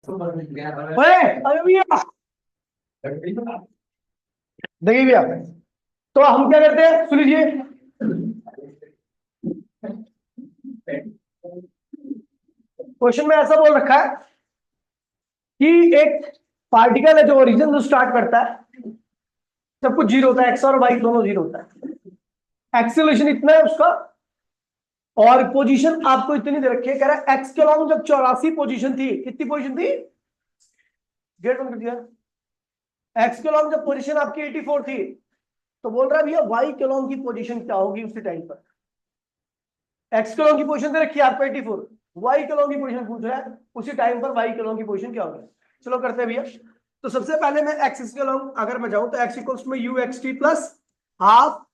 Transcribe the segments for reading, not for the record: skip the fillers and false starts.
अरे भैया देखिए भैया, तो हम क्या करते हैं सुन लीजिए। क्वेश्चन में ऐसा बोल रखा है कि एक पार्टिकल है जो ओरिजिन से स्टार्ट करता है, सब कुछ जीरो होता है, एक्स और वाई दोनों जीरो होता है, एक्सेलरेशन इतना है उसका, और पोजीशन आपको इतनी दे रखी है। कह रहा है एक्स के अलॉन्ग जब 84 पोजीशन थी, कितनी पोजीशन थी, गेट बंद कर दिया। एक्स के अलॉन्ग जब पोजीशन आपकी 84 थी, तो बोल रहा है भैया वाई के अलॉन्ग की पोजीशन क्या होगी उसी टाइम पर। एक्स के अलॉन्ग की पोजीशन दे रखी है आपको 84, वाई के अलॉन्ग की पोजीशन पूछ रहा है उसी टाइम पर वाई के अलॉन्ग की पोजीशन क्या होगी। चलो करते हैं भैया। तो सबसे पहले मैं एक्स के अलॉन्ग अगर मैं जाऊं तो एक्स इक्वल्स में you x T plus half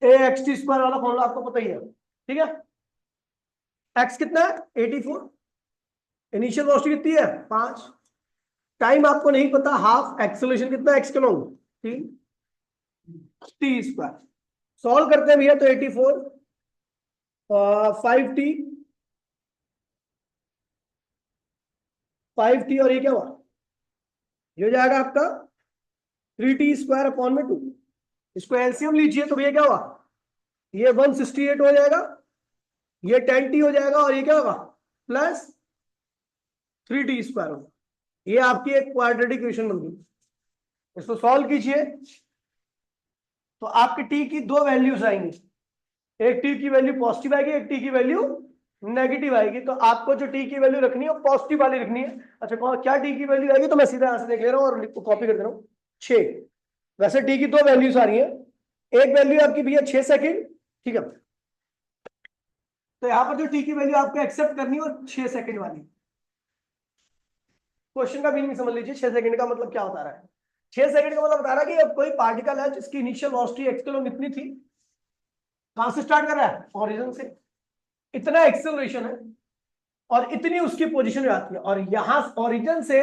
A x T square वाला फॉर्मूला आपको पता ही है, ठीक है। एक्स कितना है 84, इनिशियल वेलोसिटी कितनी है 5, टाइम आपको नहीं पता, हाफ एक्सेलरेशन कितना है एक्स के अलॉन्ग 3 टी स्क्वायर। सॉल्व करते हैं भैया तो 84 5t 5t और ये क्या हुआ, ये हो जाएगा आपका 3t स्क्वायर अपॉन में 2। इसको एलसीएम लीजिए तो भैया क्या हुआ, ये 168 हो जाएगा, ये 10t हो जाएगा और ये क्या होगा प्लस 3t स्क्वायर होगा। ये आपकी एक क्वाड्रेटिक इक्वेशन बन गई। इसको सॉल्व कीजिए तो आपके t की दो वैल्यूज आएंगी, एक t की वैल्यू पॉजिटिव आएगी, एक t की वैल्यू नेगेटिव आएगी। तो आपको जो t की वैल्यू रखनी है वो पॉजिटिव वाली रखनी है। अच्छा क्या t की वैल्यू आएगी, तो मैं सीधा यहां से देख ले रहा हूँ और कॉपी कर दे रहा हूँ 6। वैसे t की दो वैल्यूज आ रही है, एक वैल्यू आपकी भैया 6 सेकंड, ठीक है। तो यहां पर जो t की वैल्यू आपको एक्सेप्ट करनी है वो 6 सेकंड वाली। क्वेश्चन का मीनिंग समझ लीजिए, 6 सेकंड का मतलब क्या बता रहा है। 6 सेकंड का मतलब बता रहा है कि अब कोई पार्टिकल है जिसकी इनिशियल वेलोसिटी एक्स किलो इतनी थी, कहां से स्टार्ट कर रहा है ओरिजिन से, इतना एक्सेलरेशन है और इतनी उसकी पोजीशन में आती है, और यहां ओरिजिन से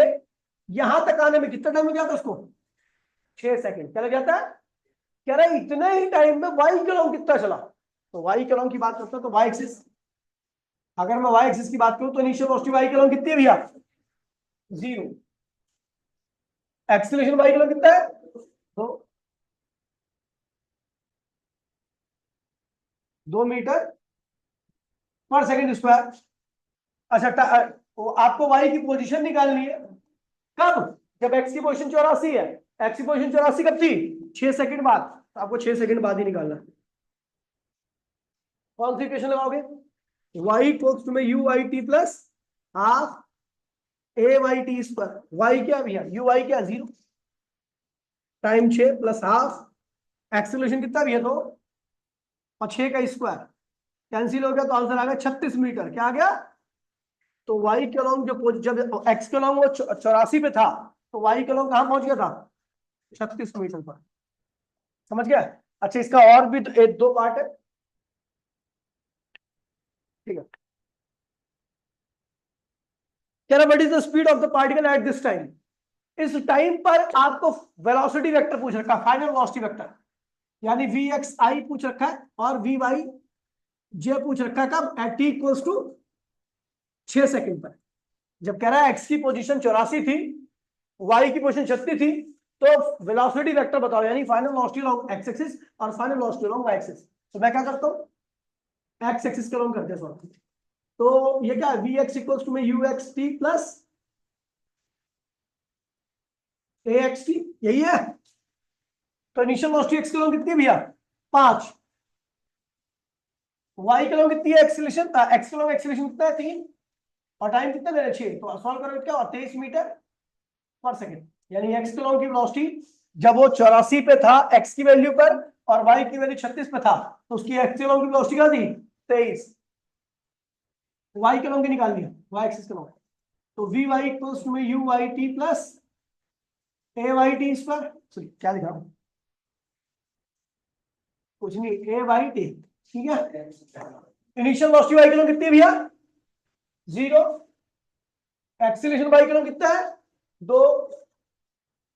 यहां तक आने में कितना टाइम लग जाता है उसको 6 सेकंड। क्या लग जाता है, कह रहा है इतने ही टाइम में वाई के लॉन्ग कितना चला। तो वाई के लॉन्ग की बात करता है तो वाई एक्सिस, अगर मैं वाई एक्सिस की बात करूं तो इनिशियल वेलोसिटी वाई के लॉन्ग कितनी है भैया 0, एक्सेलरेशन वाई के लॉन्ग कितना है तो 2 मीटर पर सेकंड स्क्वायर। अच्छा तो आपको वाई की पोजीशन निकालनी है, कब, जब एक्स की पोजीशन 84 है। एक्स की पोजीशन 84 कब थी 6 सेकंड बाद, तो आपको 6 सेकंड बाद ही निकालना है। कौन सी इक्वेशन लगाओगे, वाई इक्वल्स टू में U Y T plus half A Y T square. Y क्या भैया, यू वाई क्या 0, टाइम 6 प्लस हाफ एक्सेलरेशन कितना भैया 2 और 6 का स्क्वायर कैंसिल हो गया तो आंसर आ गया 36 मीटर। क्या आ गया, तो वाई के अलॉन्ग जब एक्स के अलॉन्ग वो 84 पे था, तो वाई के अलॉन्ग कहां पहुंच गया था 36 मीटर पर। समझ गया। अच्छा इसका और भी तो एक दो पार्ट है, ठीक है। कह रहा what is the speed of the particle at this time. इस टाइम पर आपको वेलोसिटी वेक्टर पूछ रखा है, फाइनल वेलोसिटी वेक्टर, यानी वी एक्स आई पूछ रखा है और वी वाई जे पूछ रखा है, कब at T equals to 6 second पर। जब कह रहा है एक्स की पोजीशन 84 थी, वाई की पोजीशन 36 थी, तो वेलोसिटी वेक्टर बताओ, यानी final velocity along x axis और final velocity along y axis. तो मैं क्या करता हूं एक्स एक्सिस के अलोंग करते हैं सॉल्व। तो ये क्या है, वी एक्स इक्वल्स टू में you x T plus A x T, यही है। तो इनिशियल वेलोसिटी एक्स के अलोंग कितनी है भैया 5, वाई के अलोंग कितनी है एक्सेलरेशन, एक्स के अलोंग एक्सेलरेशन कितना है 3, और टाइम कितना दे रहे 6। तो सॉल्व करोगे क्या 23 मीटर पर सेकंड, यानी एक्स के लॉन्ग की वेलोसिटी जब वो 84 पे था एक्स की वैल्यू पर और वाई की वैल्यू 36 पे था, तो उसकी एक्स के लॉन्ग की वेलोसिटी क्या थी 23। वाई के लॉन्ग की निकालनी है, वाई एक्सिस के लॉन्ग। तो V Y equals to U Y T plus A Y T square, sorry क्या लिखा कुछ नहीं, ए वाई टी, ठीक है। इनिशियल वेलोसिटी वाई के लॉन्ग कितनी है भैया 0, एक्सीलरेशन वाई के लॉन्ग कितना है 2,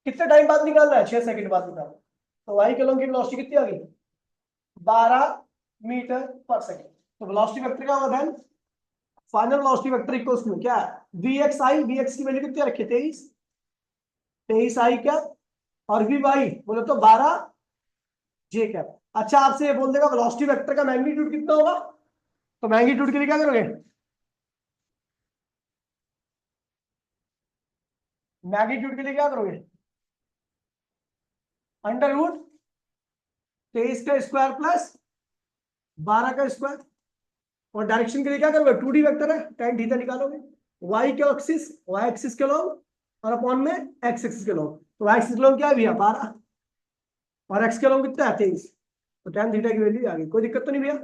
कितने टाइम बाद निकालना है 6 सेकंड बाद निकालना। तो वाई के लॉन्ग की वेलोसिटी कितनी आ गई 12 मीटर पर सेकंड। तो वेलोसिटी वेक्टर क्या होगा then final velocity vector equals to क्या है, V X I, V X की वैल्यू कितनी रखी, 23, 23 आई क्या, और वी वाई बोले तो 12 जे कैप। अच्छा आपसे ये बोल देगा वेलोसिटी वेक्टर का मैग्नीट्यूड कितना होगा, तो मैग्नीट्यूड के लिए क्या करोगे, मैग्नीट्यूड के लिए क्या करोगे, अंडर रूट 23 का स्क्वायर प्लस 12 का स्क्वायर, और डायरेक्शन के लिए क्या करोगे, 2D वेक्टर है, tan थीटा निकालोगे, y के एक्सिस, y एक्सिस के लॉन्ग, और अपॉन में x एक्सिस के लॉन्ग, तो y एक्सिस के लॉन्ग क्या है भैया 12, और x के लॉन्ग कितना है 23, तो tan थीटा की वैल्यू आ गई, कोई दिक्कत तो नहीं भैया।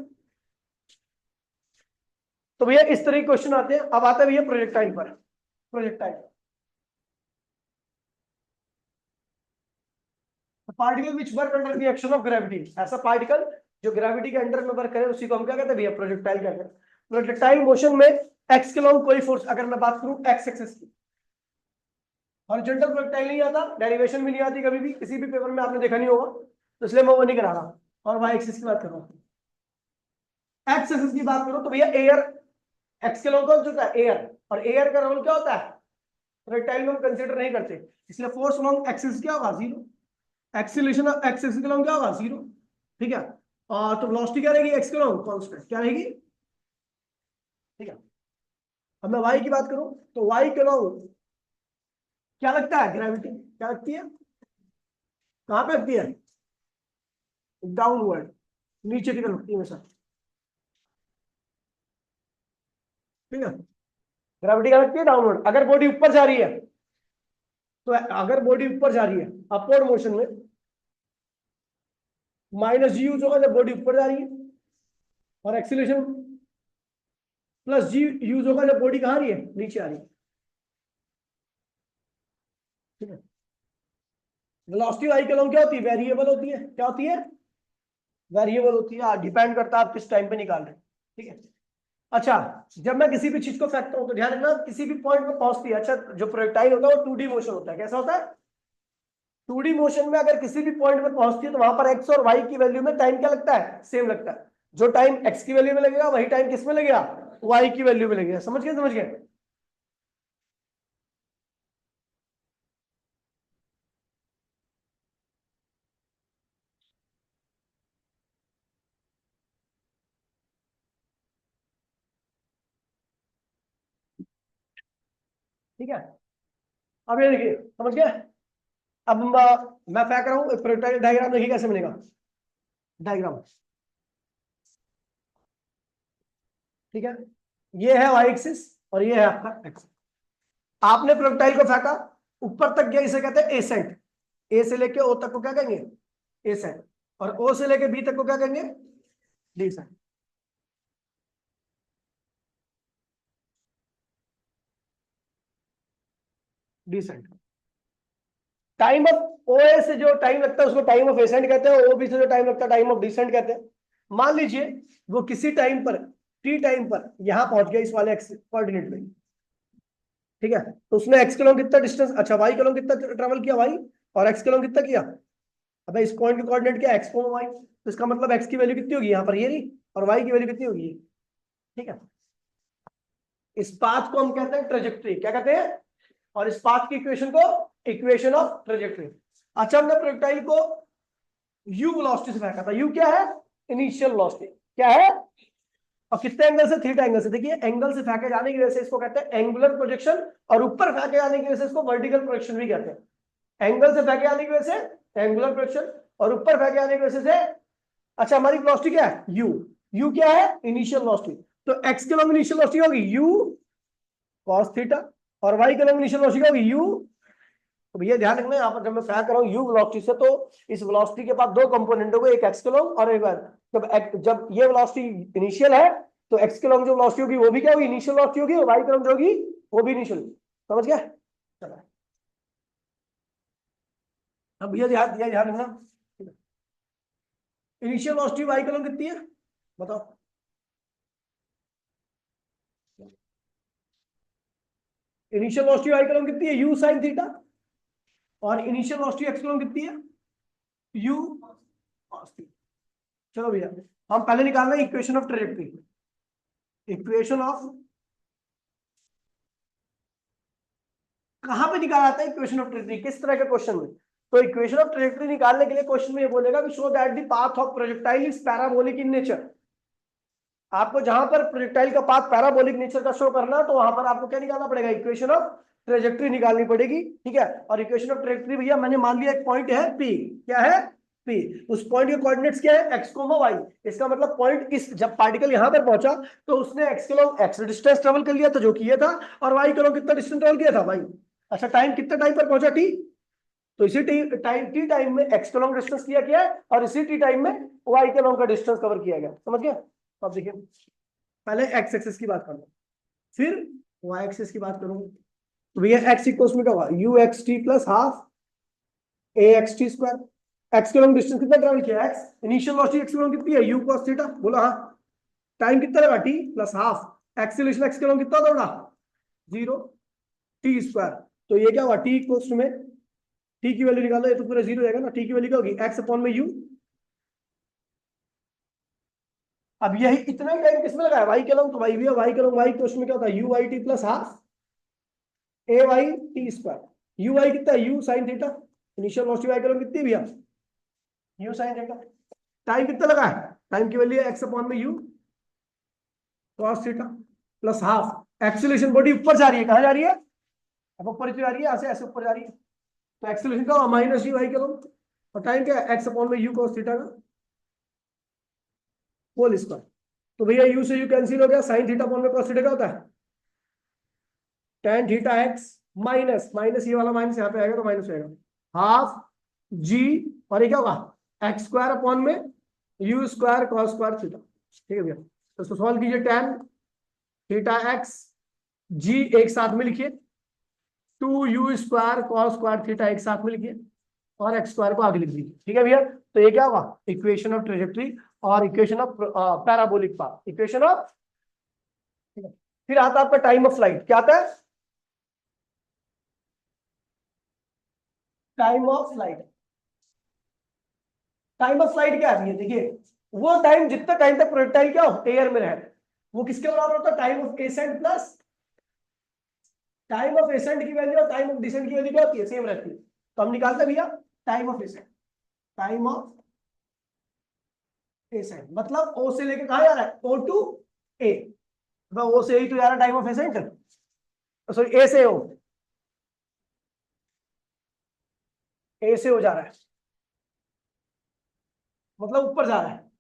तो भैया इस तरह के क्वेश्चन आते हैं। अब आता है भैया प्रोजेक्टाइल पर, projectile particle which work under the action of gravity, ऐसा पार्टिकल जो ग्रेविटी के अंडर में वर्क करे उसी को हम क्या कहते हैं भैया, प्रोजेक्टाइल कहते हैं। प्रोजेक्टाइल मोशन में एक्स के लॉन्ग कोई फोर्स, अगर मैं बात करूं एक्स एक्सिस की, हॉरिजॉन्टल प्रोजेक्टाइल नहीं आता, डेरिवेशन भी नहीं आती कभी भी, किसी भी पेपर में आपने देखा नहीं होगा, तो इसलिए मैं वो नहीं करा रहा, और वाई एक्सिस की बात कर रहा हूं। एक्स एक्सिस की बात करो तो भैया एयर, एक्स के लॉन्ग कौन सा होता है, एयर, और एयर का रोल क्या होता है, प्रोजेक्टाइल में हम कंसीडर नहीं करते, इसलिए फोर्स लॉन्ग एक्सिस क्या होगा, zero, acceleration of x axis के लॉन्ग क्या होगा, जीरो, ठीक है। और तो वेलोसिटी क्या रहेगी, एक्स के लॉन्ग कांस्टेंट क्या रहेगी, ठीक है। अब मैं वाई की बात करूं तो वाई के लॉन्ग क्या लगता है, ग्रेविटी क्या लगती है, कहां पे लगती है, डाउनवर्ड, नीचे की तरफ लगती है हमेशा, ठीक है। ग्रेविटी क्या लगती है, डाउनवर्ड। अगर बॉडी ऊपर जा रही है, तो अगर बॉडी ऊपर जा रही है अपवर्ड मोशन में, माइनस जी यूज होगा जब बॉडी ऊपर जा रही है, और एक्सीलरेशन प्लस जी यूज होगा जब बॉडी कहां रही है, नीचे आ रही है, ठीक है। वेलोसिटी वाई के लॉन्ग क्या होती है, वेरिएबल होती है, क्या होती है, वेरिएबल होती है, डिपेंड करता है आप किस टाइम पे निकाल रहे हैं, ठीक है। अच्छा जब मैं किसी भी चीज को फेंकता हूं तो ध्यान रखना किसी भी पॉइंट पे पहुंचती है, अच्छा जो प्रोजेक्टाइल होता है वो 2D मोशन होता है, कैसा होता है, 2D मोशन में अगर किसी भी पॉइंट पे पहुंचती है तो वहां पर एक्स और वाई की वैल्यू में टाइम क्या लगता है, सेम लगता है, जो टाइम एक्स की वैल्यू में लगेगा वही टाइम किस में लगेगा, वाई की वैल्यू में लगेगा, समझ गए, समझ गए। ठीक है, अब ये देखिए समझ गए। अब मैं फेंक रहा हूं, प्रोजेक्टाइल डायग्राम देखिए कैसे बनेगा, डायग्राम, ठीक है। ये है वाई एक्सिस और ये है आपका एक्स, आपने प्रोजेक्टाइल को फेंका, ऊपर तक गया, इसे कहते हैं एसेंट, ए से लेके ओ तक को क्या कहेंगे, एसेंट, और ओ से लेके बी तक को क्या कहेंगे, descent, descent. Time of O A से जो टाइम लगता है उसको टाइम ऑफ एसेंट कहते हैं, ओ बी से जो टाइम लगता है टाइम ऑफ डिसेंट कहते हैं। मान लीजिए वो किसी टाइम पर, टी टाइम पर यहां पहुंच गया इस वाले एक्स कोऑर्डिनेट में, ठीक है, तो उसने एक्स के लॉन्ग कितना डिस्टेंस, अच्छा वाई के लॉन्ग कितना ट्रेवल किया वाई, और एक्स के लॉन्ग कितना किया, अब इस पॉइंट के कोऑर्डिनेट क्या, एक्स वाई, तो इसका मतलब एक्स की वैल्यू कितनी होगी यहाँ पर ये रही, और वाई की वैल्यू कितनी होगी ये, ठीक है। इस पाथ को हम कहते हैं ट्रेजेक्ट्री, क्या कहते हैं, और इस पाथ की इक्वेशन को इक्वेशन ऑफ ट्रेजेक्ट्री। अच्छा हमने प्रोजेक्टाइल को यू वेलोसिटी से फेंका था, यू क्या है, इनिशियल वेलोसिटी, क्या है, और कितने एंगल से, थीटा एंगल से, देखिए एंगल से फेंके जाने की वजह से इसको कहते हैं एंगुलर प्रोजेक्शन, और ऊपर फेंके जाने की वजह से इसको वर्टिकल प्रोजेक्शन भी कहते हैं। एंगल से फेंके जाने की वजह से एंगुलर प्रोजेक्शन, और ऊपर फेंके जाने की वजह से, अच्छा हमारी वेलोसिटी क्या है, यू, यू क्या है, इनिशियल वेलोसिटी, तो एक्स के लॉन्ग इनिशियल वेलोसिटी होगी यू कॉस थीटा, और वाई के लॉन्ग इनिशियल वेलोसिटी होगी यू, तो भैया ध्यान रखना यहाँ पर जब मैं फेंक रहा हूँ यू वेलोसिटी से, तो इस वेलोसिटी के पास दो कंपोनेंट होंगे, एक एक्स के लॉन्ग और एक वाई। जब ये वेलोसिटी इनिशियल है तो एक्स के लॉन्ग जो वेलोसिटी होगी वो भी क्या होगी, इनिशियल वेलोसिटी होगी, और वाई के लॉन्ग जो होगी वो भी इनिशियल, समझ गया। चलो अब भैया ध्यान रखना, इनिशियल वेलोसिटी वाई के लॉन्ग कितनी है बताओ, इनिशियल वेलोसिटी वाई के लॉन्ग कितनी है, यू साइन थीटा, और इनिशियल वेलोसिटी एक्स के लॉन्ग कितनी है, यू cos थीटा। चलो भैया हम पहले निकाल रहे हैं equation of trajectory, equation of कहां पे निकाला जाता है इक्वेशन ऑफ ट्रेजेक्टरी, किस तरह के क्वेश्चन में? तो इक्वेशन ऑफ ट्रेजेक्टरी निकालने के लिए क्वेश्चन में ये बोलेगा कि show that the path of projectile is parabolic in nature. आपको जहां पर प्रोजेक्टाइल का पाथ पैराबोलिक नेचर का शो करना, तो वहां पर आपको क्या निकालना पड़ेगा, इक्वेशन ऑफ ट्रेजेक्टरी निकालनी पड़ेगी। ठीक है, और इक्वेशन ऑफ ट्रेजेक्टरी भैया मैंने मान लिया एक पॉइंट है पी, क्या है पी, उस पॉइंट के कोऑर्डिनेट्स क्या है एक्स कोमा वाई। इसका मतलब पॉइंट इस, जब पार्टिकल यहां पर पहुंचा तो उसने x kilo x distance travel कर लिया था जो कि ये था, और वाई किलो कितना डिस्टेंस ट्रेवल किया था वाई। अच्छा, टाइम कितना टाइम पर पहुंचा टी, तो इसी टी टाइम में एक्स का लॉन्ग डिस्टेंस किया गया है, और इसी टी टाइम में वाई के लॉन्ग का डिस्टेंस कवर किया गया। समझ गया? तो अब देखिए, पहले एक्स एक्सिस की बात करूंगा, फिर वाई एक्सिस की बात करूंगा। तो भैया एक्स इक्वल्स में क्या होगा, you x T plus half A x T square. X के लॉन्ग डिस्टेंस कितना ट्रेवल किया, एक्स इनिशियल वेलोसिटी एक्स के लॉन्ग कितनी है, यू cos थीटा, बोला हाँ। टाइम कितना लगा, T plus half acceleration x के लॉन्ग कितना दौड़ा, 0 टी स्क्वायर। तो ये क्या हुआ, टी इक्वल्स में टी की वैल्यू निकालो, ये तो पूरा 0 जाएगा ना, टी की वैल्यू क्या होगी एक्स अपॉन में यू। अब यही इतना ही टाइम किसमें लगा है, वाई के लॉन्ग, तो वाई भी है, वाई के लॉन्ग वाई क्वेश्चन में क्या होता है, U Y T plus half A Y T square. U Y कितना है, U sine theta, initial velocity Y के लॉन्ग कितनी है भैया, यू साइन थीटा। टाइम कितना लगा है, टाइम की वैल्यू है एक्स अपॉन में you cos theta plus half. Acceleration body ऊपर जा रही है, कहां जा रही है, अब ऊपर जा रही है, ऐसे ऐसे ऊपर जा रही है, तो एक्सीलरेशन का माइनस यू वाई के लॉन्ग, और टाइम क्या है एक्स अपॉन में यू cos थीटा का होल स्क्वायर। तो भैया यू से यू कैंसिल हो गया, साइन थीटा अपॉन में cos थीटा क्या होता है, tan theta x, minus minus ये वाला माइनस यहाँ पे आएगा तो माइनस आएगा हाफ जी, और ये क्या होगा एक्स स्क्वायर अपॉन में you square cos square theta. ठीक है भैया, तो इसको सॉल्व कीजिए, tan थीटा एक्स जी एक साथ में लिखिए, 2u square cos square theta एक साथ में लिखिए, और एक्स स्क्वायर को आगे लिख दीजिए। ठीक है भैया, तो ये क्या होगा, इक्वेशन ऑफ ट्रेजेक्टरी और equation of parabolic path, equation of. फिर आता है आपका टाइम ऑफ फ्लाइट, क्या आता है, time of flight. Time of flight क्या है, देखिए वो टाइम जितना टाइम तक प्रोजेक्टाइल क्या हो एयर में रहे, वो किसके बराबर होता है, time of accent plus time of accent की वैल्यू और टाइम ऑफ डिसेंट की वैल्यू क्या होती है, सेम रहती है। तो हम निकालते हैं भैया time of accent, time of accent मतलब ओ से लेके कहा जा रहा है, ओ टू ए, ओ से ही तो जा रहा है टाइम ऑफ एसेंट, सॉरी ए से ओ, ए से हो जा रहा है, मतलब ऊपर जा रहा है,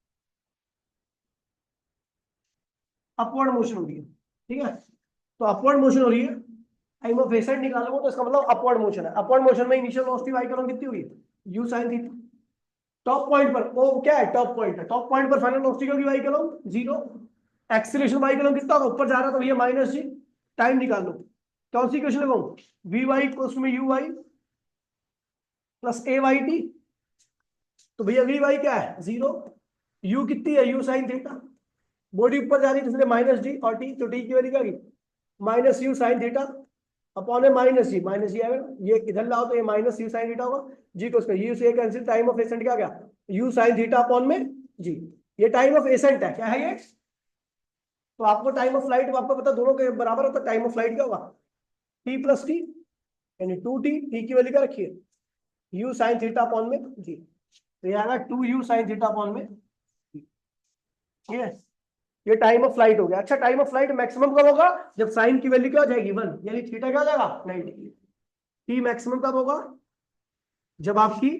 अपवर्ड मोशन हो रही है। ठीक है, तो अपवर्ड मोशन हो रही है, टाइम ऑफ एसेंट निकालोगे तो इसका मतलब अपवर्ड मोशन है। अपवर्ड मोशन में इनिशियल वेलोसिटी वाई करोगे कितनी हुई, you sine theta. Top point पर वो क्या है, टॉप पॉइंट है, टॉप पॉइंट पर फाइनल वेलोसिटी होगी वाई करोग 0, एक्सीलरेशन वाई करोग कितना होगा, ऊपर जा रहा है तो ये माइनस जी। टाइम निकाल लो, कौन सी इक्वेशन लगाऊं, वी वाई इक्वल्स में U Y plus A Y T. तो भैया वी वाई क्या है 0, यू कितनी है, यू साइन थीटा, बॉडी ऊपर जा रही है इसलिए माइनस डी, और टी, तो टी की वैल्यू क्या होगी minus u sine theta upon a minus g आएगा, ये इधर लाओ तो ये माइनस यू साइन थीटा होगा, जी को उसका यू से कैंसिल, टाइम ऑफ एसेंट क्या गया, यू साइन थीटा अपॉन में जी, ये टाइम ऑफ एसेंट है, क्या है ये। तो आपको टाइम ऑफ फ्लाइट आपको पता दोनों के बराबर होता है, टाइम ऑफ फ्लाइट क्या होगा टी प्लस टी, यानी 2t, टी की वैल्यू क्या रखिए यू साइन थीटा अपॉन में जी, तो ये आएगा 2u साइन थीटा अपॉन में। ठीक है, ये टाइम ऑफ फ्लाइट हो गया। अच्छा, टाइम ऑफ फ्लाइट मैक्सिमम कब होगा, जब साइन की वैल्यू क्या हो जाएगी 1, यानी थीटा क्या हो जाएगा 90। टी मैक्सिमम कब होगा, जब आपकी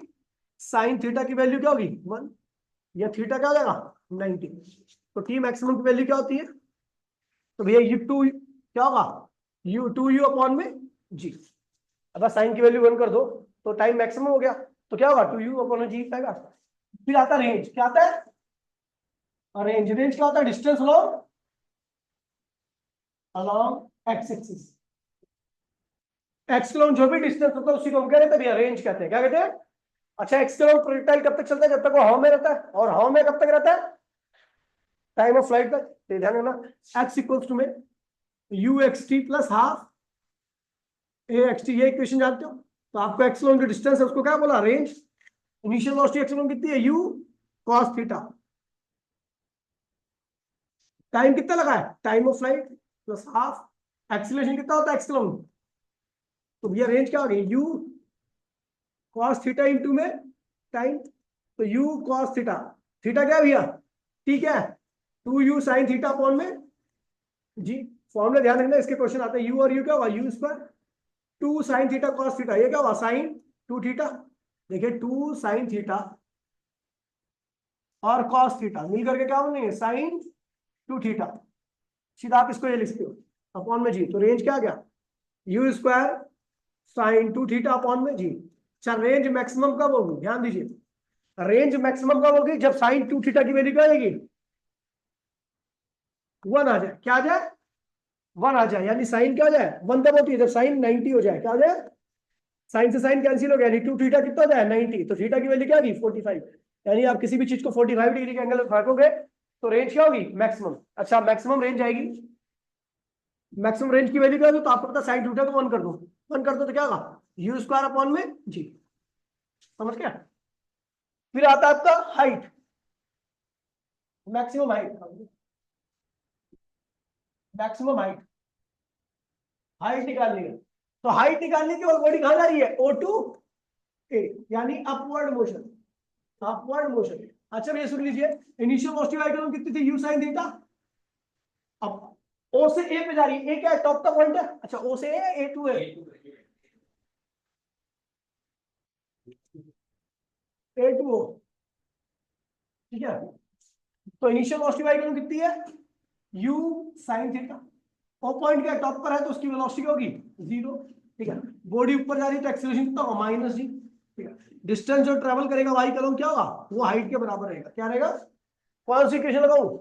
साइन थीटा की वैल्यू क्या होगी 1, या थीटा क्या हो जाएगा 90। तो टी मैक्सिमम की वैल्यू क्या होती है, तो भैया यू टू क्या होगा, यू 2u अपॉन में जी। अगर साइन की वैल्यू 1 कर दो तो टाइम मैक्सिमम हो गया, तो क्या होगा 2u अपॉन जी आएगा। फिर आता रेंज, क्या आता है, और रेंज रेंज क्या होता है, distance along along x axis, x के लॉन्ग जो भी डिस्टेंस होता है उसी को हम क्या कहते हैं भैया, रेंज कहते हैं, क्या कहते हैं। अच्छा, एक्स के लॉन्ग प्रोजेक्टाइल कब तक चलता है, जब तक वो हवा में रहता है, और हवा में कब तक रहता है, टाइम ऑफ फ्लाइट तक। तो ध्यान रखना एक्स इक्वल्स टू में you x T plus half A x T, ये इक्वेशन जानते हो। तो आपको एक्स लॉन्ग जो डिस्टेंस है उसको क्या बोला, range. Initial velocity x long कितनी है, यू cos थीटा। टाइम कितना लगा है, time of flight plus half, acceleration कितना होता है एक्स लॉन्ग तो भैया रेंज क्या होगी, u cos थीटा इंटू में टाइम, तो u cos थीटा, थीटा क्या है भैया, ठीक है, 2u sin थीटा अपॉन में जी। फॉर्मूला ध्यान रखना, इसके क्वेश्चन आते हैं, u और u क्या होगा, u square 2 sin theta cos theta, ये क्या हुआ sin 2 थीटा, देखिए 2 sin थीटा और cos थीटा मिलकर के क्या बनेंगे sin 2 थीटा, सीधा आप इसको ये लिखते हो अपॉन में जी, तो रेंज क्या आ गया, u square sin 2 theta upon में जी। अच्छा रेंज मैक्सिमम कब होगी, ध्यान दीजिए, रेंज मैक्सिमम कब होगी, जब sin 2 थीटा की वैल्यू क्या आएगी, 1 आ जाए, क्या आ जाए, 1 आ जाए, यानी साइन क्या हो जाए, 1 तब होती है जब साइन 90 हो जाए, क्या हो जाए, साइन से साइन कैंसिल हो गया, यानी 2 थीटा कितना हो जाए 90, तो थीटा की वैल्यू क्या होगी 45, यानी आप किसी भी चीज को 45 डिग्री के एंगल में फेंकोगे तो रेंज क्या होगी मैक्सिमम। अच्छा मैक्सिमम रेंज आएगी, मैक्सिमम रेंज की वैल्यू क्या होगी, तो आपको पता साइन थीटा को 1 कर दो, 1 कर दो तो क्या होगा u स्क्वायर अपॉन में जी, समझ गया। फिर आता है आपका height, maximum height, maximum height, height निकालनी है, तो हाइट निकालने के बाद बॉडी कहां जा रही है, O टू A, यानी अपवर्ड मोशन, अपवर्ड मोशन। अच्छा भैया सुन लीजिए, इनिशियल वेलोसिटी वाई कितनी थी, u sin थीटा, अब O से A पे जा रही है, A क्या है, टॉप का पॉइंट है, अच्छा O से A है, A2 है, A2 ठीक है, तो इनिशियल वेलोसिटी वाई कितनी है, u sin थीटा, वो पॉइंट क्या टॉप पर है तो उसकी वेलोसिटी होगी 0, ठीक है, बॉडी ऊपर जा रही है तो एक्सीलरेशन कितना होगा -g, ठीक है, डिस्टेंस जो ट्रेवल करेगा वाई कलम क्या होगा, वो हाइट के बराबर रहेगा, क्या रहेगा, कौन सी इक्वेशन लगाऊं,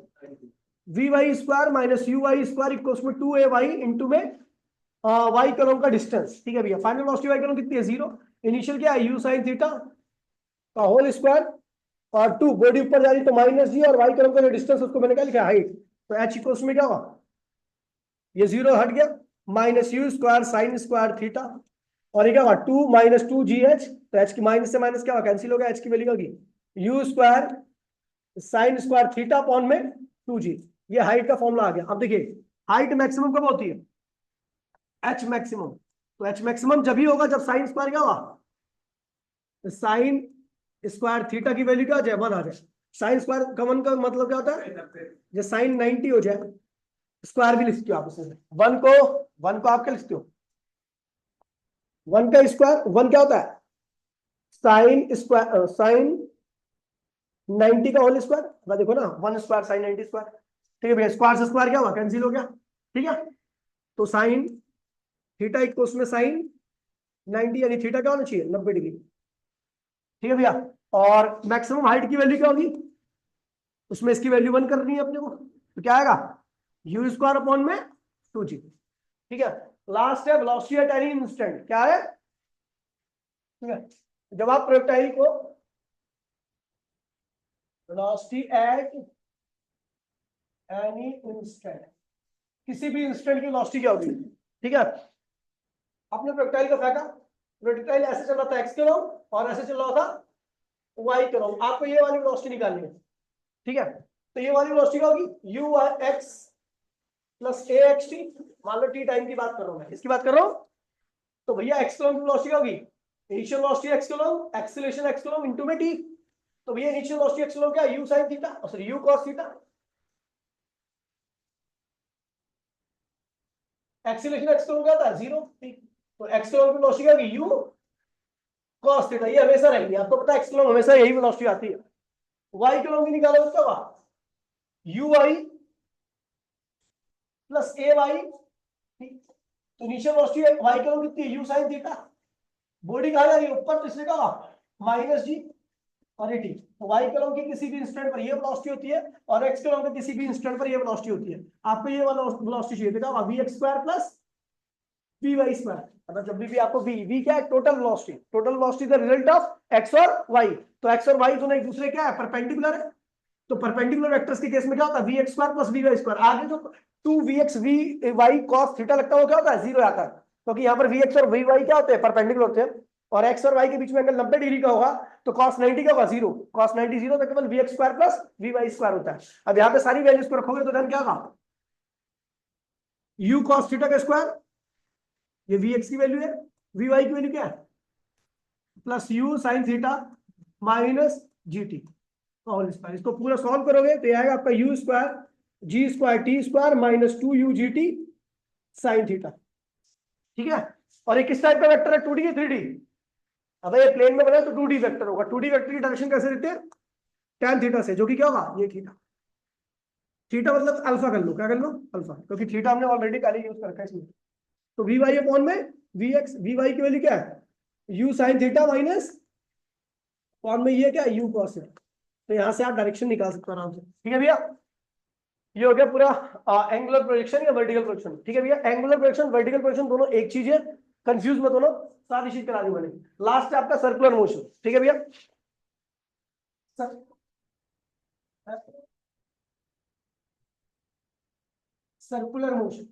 V Y square minus U Y square equals में 2ay इंटू में वाई कलम का डिस्टेंस, ठीक है भैया, फाइनल वेलोसिटी वाई कलम कितनी है 0, इनिशियल क्या है u sin थीटा का होल स्क्वायर और 2 बॉडी ऊपर जा रही है तो -g, और वाई कलम का जो डिस्टेंस उसको मैंने क्या लिखा हाइट, तो h इक्वल्स में क्या होगा, ये 0 हट गया, minus you square sine square theta, और ये क्या होगा 2 माइनस 2gh, तो h की माइनस से माइनस क्या होगा कैंसिल हो गया, h की वैल्यू होगी you square sine square theta upon में 2g, ये हाइट का फॉर्मूला आ गया। अब देखिए हाइट मैक्सिमम कब होती है, h मैक्सिमम, तो h मैक्सिमम जब ही होगा जब साइन स्क्वायर क्या होगा, साइन स्क्वायर थीटा की वैल्यू क्या हो जाए 1 आ जाए, साइन स्क्वायर का 1 का मतलब क्या होता है, जब साइन 90 हो जाए, स्क्वायर भी लिखते हो आप उसमें, 1 को आप क्या लिखते हो, 1 का स्क्वायर, 1 क्या होता है साइन स्क्वायर, साइन 90 का होल स्क्वायर, देखो ना 1 स्क्वायर साइन 90 स्क्वायर, ठीक है भैया, स्क्वायर से स्क्वायर क्या हुआ कैंसिल हो गया, ठीक है, तो साइन थीटा इक्वल्स में साइन 90, यानी थीटा क्या होना चाहिए 90 डिग्री, ठीक है भैया, और मैक्सिमम हाइट की वैल्यू क्या होगी, उसमें इसकी वैल्यू 1 करनी है अपने को, तो क्या आएगा यू स्क्वायर अपॉन में 2g, ठीक है। लास्ट है वेलोसिटी एट एनी इंस्टेंट, क्या है, ठीक है, जब आप प्रोजेक्टाइल को वेलोसिटी एट एनी इंस्टेंट, किसी भी इंस्टेंट की वेलोसिटी क्या होगी, ठीक है, आपने प्रोजेक्टाइल को फेंका, प्रोजेक्टाइल ऐसे चल रहा था एक्स किलो और ऐसे चल रहा था वाई किलो, आपको ये वाली वेलोसिटी निकालनी है, ठीक है, तो ये वाली वेलोसिटी क्या होगी you x plus A x T, मान लो टी टाइम की बात कर रहा हूं मैं, इसकी बात कर रहा हूं, तो भैया एक्स किलो की वेलोसिटी होगी initial velocity x kilo, acceleration x kilo into में टी, तो भैया इनिशियल वेलोसिटी एक्स किलो क्या you sin theta, sorry you cos theta, acceleration x kilo क्या था 0, तो एक्स किलो की वेलोसिटी क्या होगी यू cos थीटा, ये हमेशा रहेगी, आपको पता है एक्स किलो हमेशा यही वेलोसिटी आती है, वाई किलो की निकालो उसका होगा U Y plus A Y, तो इनिशियल वेलोसिटी वाई किलो कितनी है यू sin थीटा, बॉडी कहां जा रही है ऊपर, तो इसलिए क्या होगा -g और टी, तो वाई कलम की किसी भी इंस्टेंट पर ये वेलोसिटी होती है और एक्स कलम के किसी भी इंस्टेंट पर ये वेलोसिटी होती है, आपको ये वाला वेलोसिटी चाहिए था vx square plus vy square, मतलब जब भी आपको v क्या है total velocity, total velocity the result of x और y, तो x और y दोनों एक दूसरे क्या है परपेंडिकुलर है, तो परपेंडिकुलर वेक्टर्स के केस में क्या होता है vx square plus vy square, आगे जो 2vx vy cos थीटा लगता है वो क्या होता है 0 आता है, क्योंकि यहाँ पर vx और vy क्या होते हैं परपेंडिकुलर होते हैं, और x और y के बीच में एंगल 90 डिग्री का होगा, तो cos 90 का होगा 0, cos 90 0, तो केवल vx square plus vy square होता है। अब यहाँ पे सारी वैल्यूज को रखोगे तो देन क्या होगा u cos थीटा का स्क्वायर, ये vx की वैल्यू है, वी वाई की वैल्यू क्या है, plus U sine theta minus G T whole square. इसको पूरा सॉल्व करोगे तो ये आएगा आपका U square G square T square minus 2u G T sine theta. ठीक है, और ये किस टाइप का वेक्टर है, 2D या 3D? अब ये प्लेन में बना तो 2D वेक्टर होगा। 2D वेक्टर की डायरेक्शन कैसे देते हैं, tan थीटा से, जो कि क्या होगा, ये थीटा। थीटा मतलब अल्फा कर लो, क्या कर लो, अल्फा, क्योंकि थीटा हमने ऑलरेडी पहले यूज कर रखा है इसमें। तो वी वाई अपॉन में वी एक्स, वी वाई की वैल्यू क्या है, U sine theta minus upon में ये क्या, यू कॉस है। तो यहां से आप डायरेक्शन निकाल सकते हो आराम से। ठीक है भैया, ये हो गया पूरा एंगुलर प्रोजेक्शन या वर्टिकल प्रोजेक्शन। ठीक है भैया, एंगुलर प्रोजेक्शन वर्टिकल प्रोजेक्शन दोनों एक चीज है, कंफ्यूज मत होना, सारी चीज करा दी मैंने। लास्ट है आपका सर्कुलर मोशन। ठीक है भैया, सर्कुलर मोशन।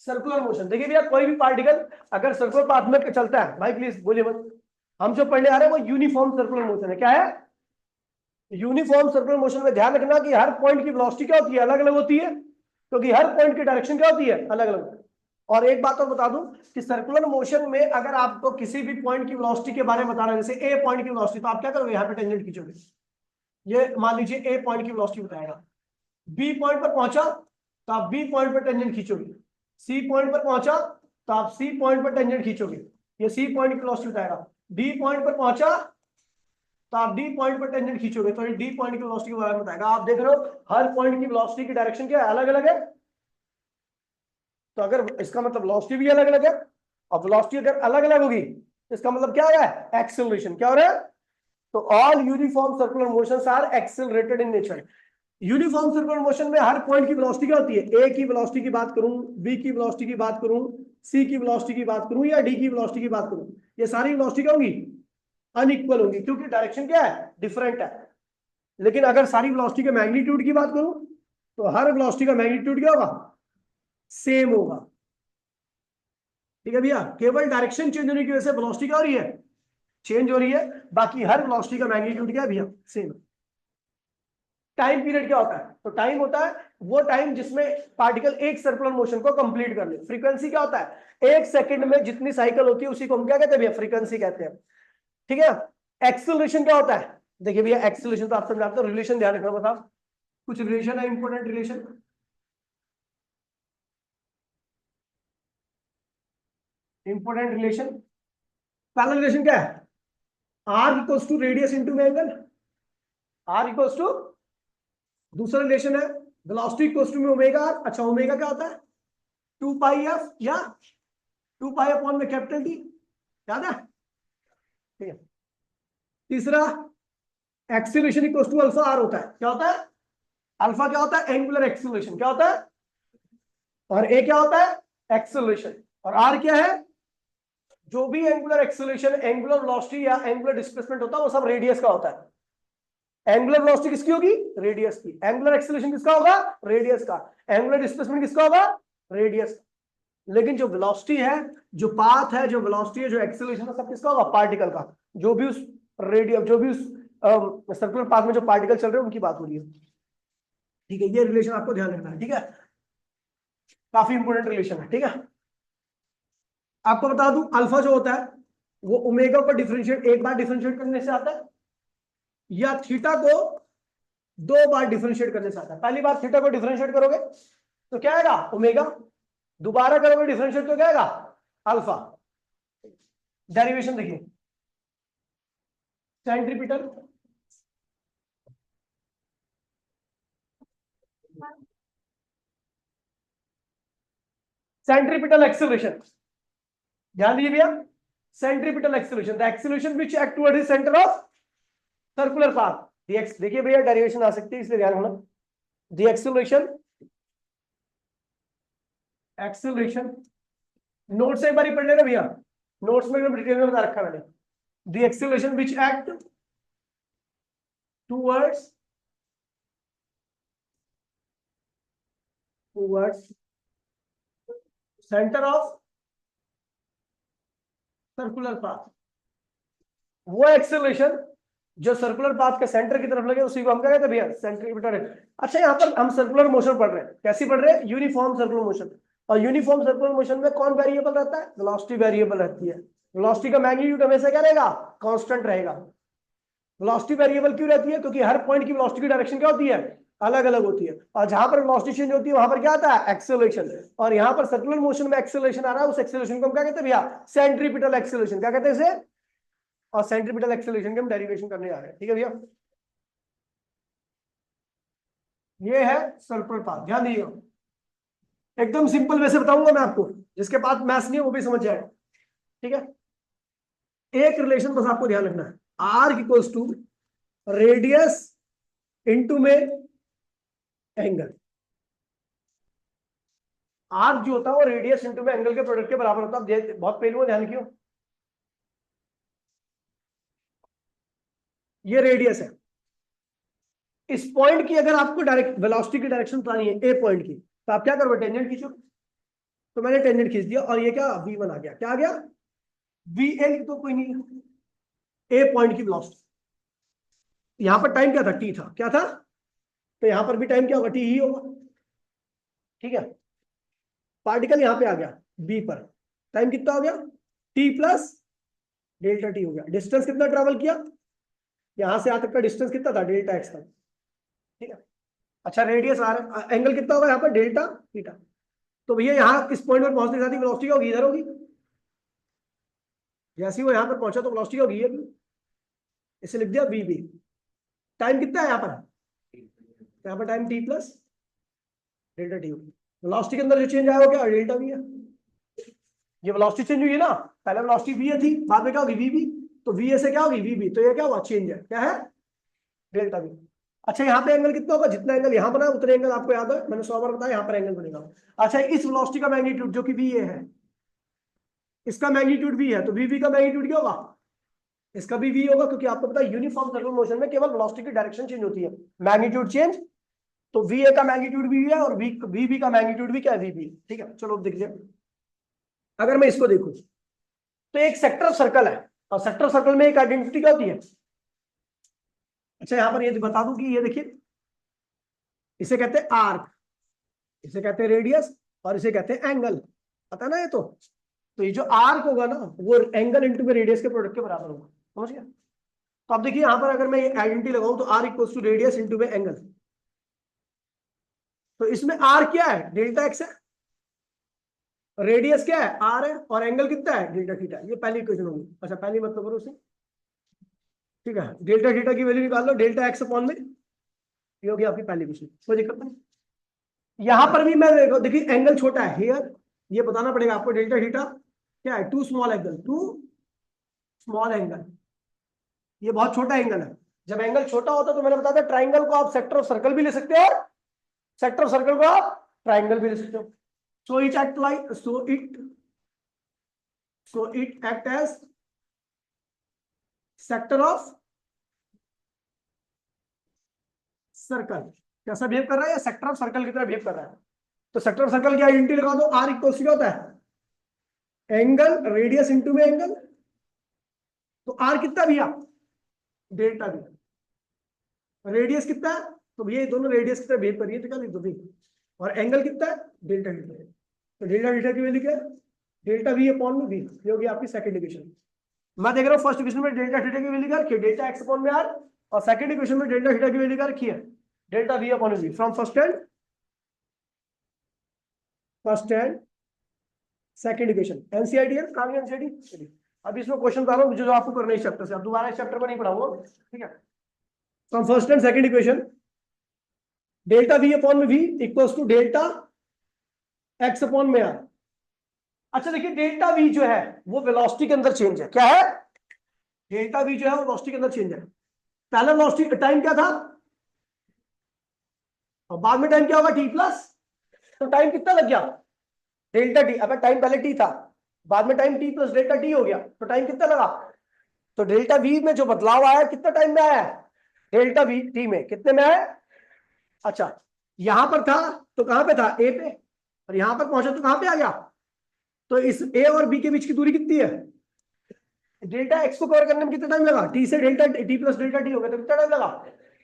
सर्कुलर मोशन देखिए भैया, कोई भी पार्टिकल अगर सर्कुलर पाथ में चलता है, भाई प्लीज बोलिए मत, हम जो पढ़ने आ रहे हैं वो यूनिफॉर्म सर्कुलर मोशन है। क्या है, यूनिफॉर्म सर्कुलर मोशन में ध्यान रखना कि हर पॉइंट की वेलोसिटी क्या होती है, अलग अलग होती है, क्योंकि हर पॉइंट की डायरेक्शन क्या होती है, अलग अलग। और एक बात और बता दूं कि सर्कुलर मोशन में अगर आपको किसी भी पॉइंट की वेलोसिटी के बारे में बताना है, जैसे ए पॉइंट की वेलोसिटी, तो आप क्या करोगे, यहाँ पे टेंजेंट खींचोगे। ये मान लीजिए ए पॉइंट की वेलोसिटी बताएगा, बी पॉइंट पर पहुंचा तो आप बी पॉइंट पर टेंजेंट खींचोगे, सी पॉइंट पर पहुंचा तो आप सी पॉइंट पर टेंजेंट खींचोगे, ये सी पॉइंट की वेलोसिटी बताएगा। डी पॉइंट पर पहुंचा तो आप डी पॉइंट पर टेंजेंट खींचोगे, तो ये डी पॉइंट की वेलोसिटी के बारे में बताएगा। आप देख रहे हो हर पॉइंट की वेलोसिटी की डायरेक्शन क्या है, अलग अलग है। तो अगर इसका मतलब वेलोसिटी भी अलग अलग है, और वेलोसिटी अगर अलग अलग होगी तो इसका मतलब क्या हो रहा है, एक्सेलरेशन। क्या हो रहा है, तो all uniform circular motions are accelerated in nature. Uniform circular motion में हर पॉइंट की वेलोसिटी क्या होती है, ए की वेलोसिटी की बात करूं, बी की वेलोसिटी की बात करूं, सी की वेलोसिटी की बात करूं या डी की वेलोसिटी की बात करूं, ये सारी वेलोसिटी क्या होंगी, अनइक्वल होंगी, क्योंकि डायरेक्शन क्या है, डिफरेंट है। लेकिन अगर सारी वेलोसिटी के मैग्नीट्यूड की बात करूं तो हर वेलोसिटी का मैग्नीट्यूड क्या होगा, सेम होगा। ठीक है भैया, केवल डायरेक्शन चेंज होने की वजह से वेलोसिटी क्या हो रही है, चेंज हो रही है, बाकी हर वेलोसिटी का मैग्नीट्यूड क्या है भैया, सेम। टाइम पीरियड क्या होता है, तो टाइम होता है वो टाइम जिसमें पार्टिकल एक सर्कुलर मोशन को कंप्लीट कर ले। फ्रीक्वेंसी क्या होता है, एक सेकंड में जितनी साइकिल होती है उसी को हम क्या कहते हैं भैया, फ्रीक्वेंसी कहते हैं। ठीक है, एक्सेलरेशन क्या होता है, देखिए भैया एक्सेलरेशन तो आप समझाते हो, रिलेशन ध्यान रखना, बताओ कुछ रिलेशन है, इंपॉर्टेंट रिलेशन। इंपॉर्टेंट रिलेशन, पहला रिलेशन क्या है, R equals to radius into angle, R equals to, दूसरा रिलेशन है वेलोसिटी इक्वल्स टू में ओमेगा आर। अच्छा, ओमेगा क्या होता है, 2 पाई एफ या 2 पाई अपॉन में कैपिटल टी, याद है। ठीक है, तीसरा acceleration equals to alpha R होता है। क्या होता है, अल्फा क्या होता है, एंगुलर एक्सीलरेशन। क्या होता है, और ए क्या होता है, एक्सीलरेशन। और आर क्या है, जो भी एंगुलर एक्सीलरेशन, एंगुलर वेलोसिटी या एंगुलर डिस्प्लेसमेंट होता है वो सब रेडियस का होता है। एंगुलर वेलोसिटी किसकी होगी, रेडियस की। एंगुलर एक्सीलरेशन किसका होगा, रेडियस का। एंगुलर डिस्प्लेसमेंट किसका होगा, रेडियस का। लेकिन जो वेलोसिटी है, जो पाथ है, जो वेलोसिटी है, जो एक्सीलरेशन है, सब किसका होगा, पार्टिकल का। जो भी उस रेडियस, जो भी उस सर्कुलर पाथ में जो पार्टिकल चल रहे हैं उनकी बात हो रही है। ठीक है, ये रिलेशन आपको ध्यान रखना है। ठीक है, काफी इंपोर्टेंट रिलेशन है। ठीक है, आपको बता दूं अल्फा जो होता है वो ओमेगा को डिफरेंशिएट एक बार डिफरेंशिएट करने से आता है, या थीटा को 2 बार डिफरेंशिएट करने से आता है। पहली बार थीटा को डिफरेंशिएट करोगे तो क्या आएगा, ओमेगा। दोबारा करोगे डिफरेंशिएट तो क्या आएगा, अल्फा। डेरिवेशन देखिए, सेंट्रीपिटल, सेंट्रीपिटल एक्सेलरेशन, ध्यान दीजिए भैया, centripetal acceleration, the acceleration which act towards the centre of circular path. देखिए भैया डेरिवेशन आ सकती है, इसलिए ध्यान रखना। द एक्सेलरेशन, एक्सेलरेशन, नोट से एक बार पढ़ लेना भैया, नोट्स में डिटेल में बता रखा मैंने। The acceleration which act towards towards centre of circular path, वो एक्सेलरेशन जो सर्कुलर पाथ के सेंटर की तरफ लगे उसी को हम क्या कहते हैं भैया, सेंट्रीपिटल। अच्छा, यहाँ पर हम सर्कुलर मोशन पढ़ रहे हैं, कैसी पढ़ रहे हैं, यूनिफॉर्म सर्कुलर मोशन। और यूनिफॉर्म सर्कुलर मोशन में कौन वेरिएबल रहता है? वेलोसिटी वेरिएबल रहती है। वेलोसिटी का मैग्नीट्यूड हमेशा क्या रहेगा? कांस्टेंट रहेगा। वेलोसिटी वेरिएबल क्यों रहती है? क्योंकि हर पॉइंट की वेलोसिटी की डायरेक्शन क्या होती है? अलग अलग होती है। और जहां पर वेलोसिटी चेंज होती है वहां पर क्या आता है? एक्सेलरेशन। और यहां पर सर्कुलर मोशन में एक्सेलरेशन आ रहा है, उस एक्सेलरेशन को हम क्या कहते हैं भैया? Centripetal acceleration. क्या कहते हैं इसे? और सेंट्रीपिटल एक्सेलरेशन के हम डेरिवेशन करने जा रहे हैं। ठीक है भैया, ये है सर्कुलर पाथ। ध्यान दीजिएगा, एकदम सिंपल वैसे बताऊंगा मैं आपको, जिसके पास मैथ्स नहीं है वो भी समझ जाएगा। ठीक है, एक रिलेशन बस आपको ध्यान रखना है, R equals to radius into में एंगल। आर जो होता है वो रेडियस इनटू में एंगल के प्रोडक्ट के बराबर होता है। बहुत पहलू ध्यान क्यों, ये रेडियस है। इस पॉइंट की अगर आपको डायरेक्ट वेलोसिटी की डायरेक्शन बतानी है ए पॉइंट की, तो आप क्या करोगे? टेंजेंट खींचो। तो मैंने टेंजेंट खींच दिया और ये क्या v1 आ गया। क्या आ गया? vn तो कोई नहीं, ए पॉइंट की वेलोसिटी। यहां पर टाइम क्या था? टी था। क्या था? तो यहां पर भी टाइम क्या होगा? टी ही होगा। ठीक है, पार्टिकल यहां पे आ गया बी पर, टाइम कितना हो गया? टी प्लस डेल्टा टी हो गया। डिस्टेंस कितना ट्रेवल किया? यहां से यहां तक का डिस्टेंस कितना था? डेल्टा एक्स का। ठीक है, अच्छा रेडियस आर, एंगल कितना होगा यहाँ पर? Delta theta. तो भैया यहाँ इस पॉइंट पर पहुंचने के साथ ही वेलोसिटी होगी, इधर होगी। जैसे ही वो यहाँ पर पहुंचा तो वेलोसिटी होगी ये, इसे लिख दिया वी बी। टाइम कितना है यहाँ पर? यहाँ पर time T plus delta T होगी। वेलोसिटी के अंदर जो चेंज आया वो क्या? डेल्टा वी है। ये वेलोसिटी चेंज हुई है ना, पहले वेलोसिटी वी थी, बाद में क्या होगी? V B. तो वी ए से क्या होगी? V B. तो ये क्या हुआ? चेंज है। क्या है? Delta V. अच्छा यहाँ पे एंगल कितना होगा? जितना एंगल यहाँ बना उतने एंगल आपको याद है, मैंने 100 बार बताया यहाँ पर एंगल बनेगा। अच्छा, इस वेलोसिटी का मैग्नीट्यूड जो कि वी ए है, इसका मैग्नीट्यूड वी है, तो वी बी का मैग्नीट्यूड क्या होगा? इसका भी वी होगा, क्योंकि आपको पता है यूनिफॉर्म सर्कुलर मोशन में केवल वेलोसिटी की डायरेक्शन चेंज होती है, मैग्नीट्यूड चेंज। तो वी ए का मैग्नीट्यूड वी है और वी बी का मैग्नीट्यूड भी क्या है? V B. ठीक है, चलो देखिए, अगर मैं इसको देखूं तो एक सेक्टर ऑफ सर्कल है, और सेक्टर ऑफ सर्कल में एक आइडेंटिटी क्या होती है? अच्छा यहां पर ये बता दूं कि ये देखिए, इसे कहते हैं आर्क, इसे कहते हैं रेडियस, और इसे कहते हैं एंगल। पता ना ये तो ये जो आर्क होगा ना वो एंगल इंटू में रेडियस के प्रोडक्ट के बराबर होगा। समझ गया? तो अब देखिए यहां पर अगर मैं ये आइडेंटिटी लगाऊं तो R equals to radius into में एंगल। तो इसमें आर क्या है? डेल्टा एक्स है। रेडियस क्या है? आर है। और एंगल कितना है? Delta theta. ये पहली इक्वेशन होगी। अच्छा पहली मतलब करो उसे। ठीक है, डेल्टा थीटा की वैल्यू निकाल लो, डेल्टा एक्स अपॉन में, ये होगी आपकी पहली इक्वेशन। कोई दिक्कत नहीं। यहां पर भी मैं देखिए एंगल छोटा है हियर, ये बताना पड़ेगा आपको। डेल्टा थीटा क्या है? Too small angle, too small angle. ये बहुत छोटा एंगल है। जब एंगल छोटा होता है तो मैंने बताया था ट्राइंगल को आप सेक्टर ऑफ सर्कल भी ले सकते हो, और सेक्टर ऑफ सर्कल को आप ट्राइंगल भी ले सकते हो। So it act like so it act as sector of circle. कैसा बिहेव कर रहा है? या सेक्टर ऑफ सर्कल की तरह बिहेव कर रहा है। तो सेक्टर ऑफ सर्कल की आइडेंटिटी लगा दो, आर इक्वल क्या होता है? एंगल रेडियस इंटू में एंगल। तो आर कितना भैया? डेल्टा भी। रेडियस कितना है? तो भैया ये दोनों रेडियस की तरह बिहेव करिए, तो क्या लिख दो भी। और एंगल कितना है? Delta metre. तो डेल्टा मीटर की वैल्यू क्या है? डेल्टा वी अपॉन में वी। ये होगी आपकी सेकंड इक्वेशन। मैं देख रहा हूँ फर्स्ट इक्वेशन में डेल्टा थीटा की वैल्यू क्या रखी है? डेल्टा एक्स अपॉन में आर। और सेकंड इक्वेशन में डेल्टा थीटा की वैल्यू क्या रखी है? Delta we upon V. From first and second equation. NCERT है, कहां है एनसीईआरटी? अब इसमें क्वेश्चन बता रहा हूँ जो आपको करना है इस चैप्टर से, अब दोबारा इस चैप्टर में नहीं पढ़ाऊंगा। ठीक है, from first and second equation, delta we upon में v equals to delta x upon में आर। अच्छा देखिए, डेल्टा वी जो है वो वेलोसिटी के अंदर चेंज है। क्या है? डेल्टा वी जो है वो वेलोसिटी के अंदर चेंज है। पहला वेलोसिटी टाइम क्या था, और बाद में टाइम क्या होगा? T plus. तो टाइम कितना लग गया? Delta T. अब टाइम पहले टी था, बाद में time T plus delta T हो गया, तो टाइम कितना लगा? तो डेल्टा वी में जो बदलाव आया कितना टाइम में आया? डेल्टा वी टी में कितने में आया? अच्छा, यहां पर था तो कहां पे था? ए पे। और यहां पर पहुंचा तो कहां पे आ गया? तो इस ए और बी के बीच की दूरी कितनी है? डेल्टा एक्स को कवर करने में कितना टाइम लगा? टी से delta T plus delta T हो गया, तो कितना टाइम लगा?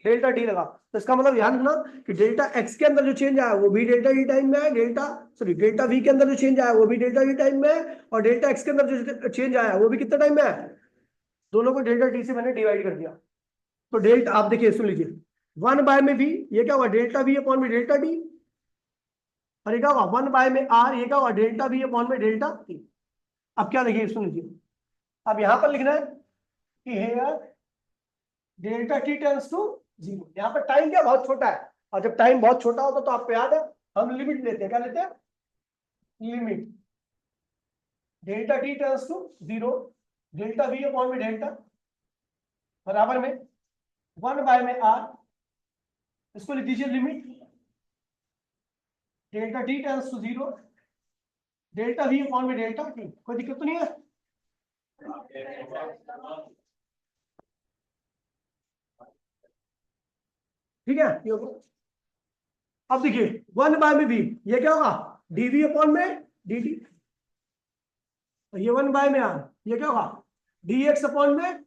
डेल्टा टी लगा, तो इसका मतलब ध्यान रखना कि डेल्टा एक्स के अंदर जो चेंज आया वो भी डेल्टा टी टाइम में है, डेल्टा वी के अंदर जो चेंज आया वो भी डेल्टा टी टाइम में है, और डेल्टा एक्स के अंदर जो चेंज आया वो भी कितना टाइम में है, दोनों को डेल्टा टी से मैंने डिवाइड कर दिया। तो डेल्टा आप देखिए सुन लीजिए, 1 बाय में वी, ये क्या हुआ डेल्टा वी अपॉन में डेल्टा टी, और ये क्या हुआ 1 बाय में आर, ये क्या हुआ डेल्टा वी अपॉन में डेल्टा टी। अब क्या देखिए सुन लीजिए, अब यहां पर लिखना है कि here delta T tends to zero. यहाँ पर टाइम क्या बहुत छोटा है, और जब टाइम बहुत छोटा होता तो आपको याद है हम लिमिट लेते हैं, क्या लेते हैं, limit delta T tends to zero, delta we upon में डेल्टा बराबर में 1 बाय में आर, इसको लिख दीजिए limit delta T tends to zero, delta we upon में डेल्टा टी। कोई दिक्कत तो नहीं है? ठीक है, ये हो गया। अब देखिए 1 बाय में वी, ये क्या होगा डीवी अपॉन में डी टी, ये 1 बाय में आर, ये क्या होगा डी एक्स अपॉन में,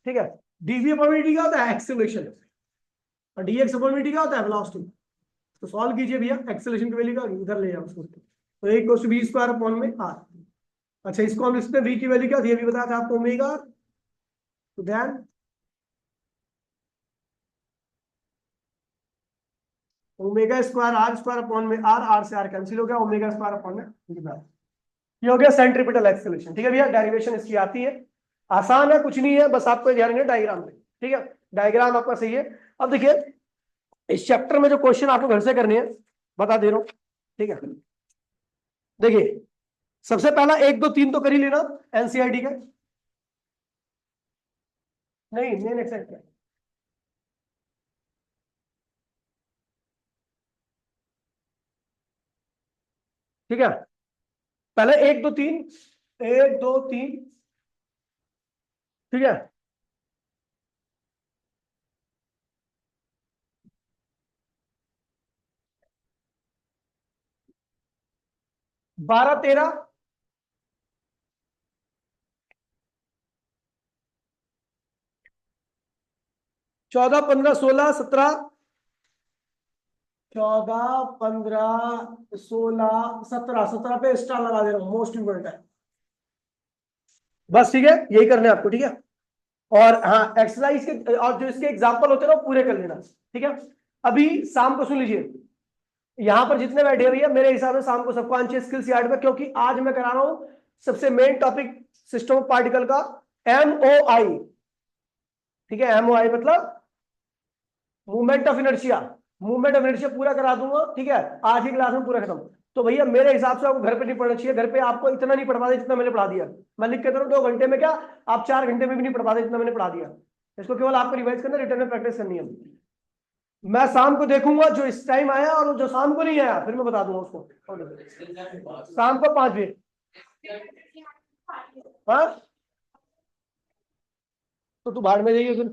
ठीक है, डीवी अपॉन में डी क्या होता है एक्सेलरेशन, और डी एक्स अपॉन में डी क्या होता है वेलोसिटी। तो सॉल्व कीजिए भैया, एक्सेलरेशन की वैल्यू का इधर ले जाओ उसको, तो एक equal to V square upon में आर। अच्छा इसको हम लिखते हैं वी की वैल्यू क्या थी, अभी बताया था आपको ओमेगा, तो then omega square R square upon में आर, आर से आर कैंसिल हो गया, ओमेगा स्क्वायर अपॉन में ये हो गया सेंट्रीपिटल एक्सेलरेशन। ठीक है भैया, डेरिवेशन इसकी आती है, आसान है, कुछ नहीं है, बस आपको ध्यान रखना डायग्राम में। ठीक है, डायग्राम आपका सही है। अब देखिए इस चैप्टर में जो क्वेश्चन आपको घर से करने हैं बता दे रहा हूं, ठीक है। देखिए सबसे पहला 1 2 3 तो कर ही लेना एनसीईआरटी का, नहीं मेन एक्सरसाइज का, ठीक है। पहले 1 2 3, 1 2 3, ठीक है। 12 13, 14 15 16 17, 14 15 16 17, 17 पे स्टार लगा दे रहा हूं, मोस्ट इंपोर्टेंट है बस, ठीक है, यही करना है आपको, ठीक है। और हाँ एक्सरसाइज के और जो इसके एग्जाम्पल होते हैं ना वो पूरे कर लेना, ठीक है। अभी शाम को सुन लीजिए, यहां पर जितने बैठे हैं भैया मेरे हिसाब से शाम को सबको आंशिक स्किल्स याद में, क्योंकि आज मैं करा रहा हूं सबसे main topic system of particle का एमओआई, ठीक है। एमओआई मतलब movement of inertia, movement of inertia पूरा करा दूंगा, ठीक है, आज की क्लास में पूरा खत्म। तो भैया मेरे हिसाब से आपको घर पे नहीं पढ़ना चाहिए, घर पे आपको इतना नहीं पढ़वा दे जितना मैंने पढ़ा दिया। मैं लिख के दे रहा हूं 2 घंटे में, क्या आप 4 घंटे में भी नहीं पढ़वा दे जितना मैंने पढ़ा दिया। इसको केवल आपको रिवाइज करना, रिटर्न में प्रैक्टिस करनी है। मैं शाम को देखूंगा जो इस टाइम आया और जो शाम को नहीं आया फिर मैं बता दूंगा उसको, शाम को 5 बजे। हाँ तो तू भाड़ में जाइए फिर।